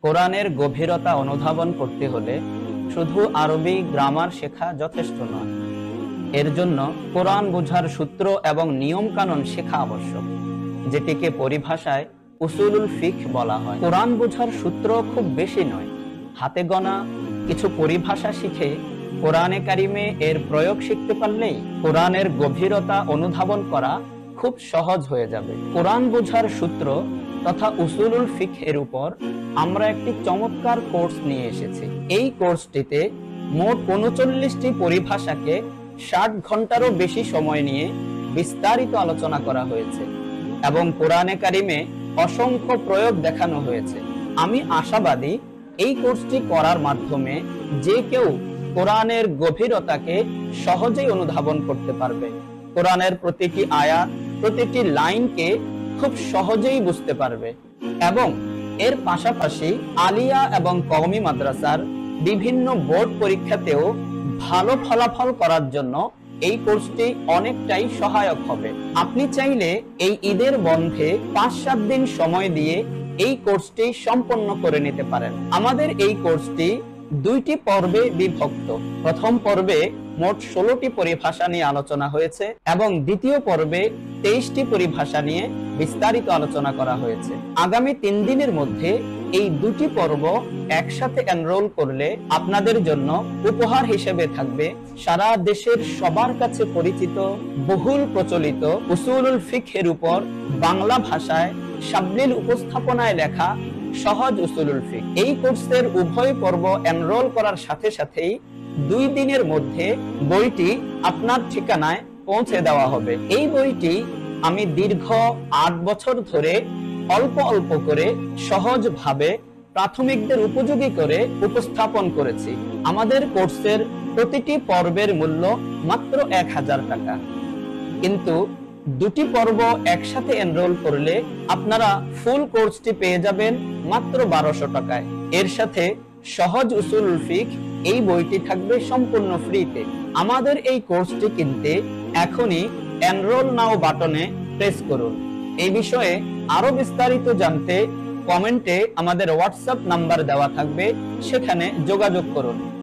কোরআনের গভীরতা অনুধাবন করতে হলে শুধু আরবি গ্রামার শেখা যথেষ্ট নয়। এর জন্য কোরআন বোঝার সূত্র এবং নিয়ম কানুন শেখা আবশ্যক, যেটিকে পরিভাষায় উসুলুল ফিক বলা হয়। কোরআন বোঝার সূত্র খুব বেশি নয়, হাতে গোনা কিছু পরিভাষা শিখে কোরআনে কারিমে এর প্রয়োগ শিখতে পারলেই কোরআনের গভীরতা অনুধাবন করা খুব সহজ হয়ে যাবে। কোরআন বোঝার সূত্র তথা উসুলুল ফিক এর উপর আমরা একটি চমৎকার কোর্স নিয়ে এসেছি। এই কোর্সটিতে মোট ৩৯টি পরিভাষাকে ৬০ ঘন্টারও বেশি সময় নিয়ে বিস্তারিত আলোচনা করা হয়েছে এবং কোরআনে কারিমে অসংখ্য প্রয়োগ দেখানো হয়েছে। আমি আশাবাদী এই কোর্সটি করার মাধ্যমে যে কেউ কোরআনের গভীরতাকে সহজেই অনুধাবন করতে পারবে। কোরআনের প্রতিটি আয়াত, প্রতিটি লাইনকে খুব সহজেই বুঝতে পারবে এবং এর পাশাপাশি আলিয়া এবং কওমি মাদ্রাসার বিভিন্ন বোর্ড পরীক্ষাতেও ভালো ফলাফল করার জন্য এই কোর্সটি অনেকটাই সহায়ক হবে। আপনি চাইলে এই ঈদের বন্ধে ৫-৭ দিন সময় দিয়ে এই কোর্সটি সম্পন্ন করে নিতে পারেন। আমাদের এই কোর্সটি ২টি পর্বে বিভক্ত। প্রথম পর্বে মোট ১৬টি পরিভাষা নিয়ে আলোচনা হয়েছে এবং দ্বিতীয় পর্বে ২৩টি পরিভাষা নিয়ে বিস্তারিত আলোচনা করা হয়েছে। আগামী ৩ দিনের মধ্যে এই ২টি পর্ব একসাথে এনরোল করলে আপনাদের জন্য উপহার হিসেবে থাকবে সারা দেশের সবার কাছে পরিচিত, বহুল প্রচলিত উসুলুল ফিকহের উপর বাংলা ভাষায় সাবলীল উপস্থাপনায় লেখা সহজ উসুলুল ফিক। এই কোর্সের উভয় পর্ব এনরোল করার সাথে সাথেই ২ দিনের মধ্যে বইটি আপনার ঠিকানায় পৌঁছে দেওয়া হবে। এই বইটি আমি দীর্ঘ ৮ বছর ধরে অল্প অল্প করে সহজভাবে প্রাথমিকদের উপযোগী করে উপস্থাপন করেছি। আমাদের কোর্সের প্রতিটি পর্বের মূল্য মাত্র ১০০০ টাকা, কিন্তু ২টি পর্ব একসাথে এনরোল করলে আপনারা ফুল কোর্সটি পেয়ে যাবেন মাত্র ১২০০ টাকায়। এর সাথে সহজ উসুলুল ফিক এই বইটি থাকবে সম্পূর্ণ ফ্রিতে। আমাদের এই কোর্সটি কিনতে এখনই এনরোল নাও বাটনে প্রেস করুন। এই বিষয়ে আরো বিস্তারিত জানতে কমেন্টে আমাদের হোয়াটসঅ্যাপ নাম্বার দেওয়া থাকবে, সেখানে যোগাযোগ করুন।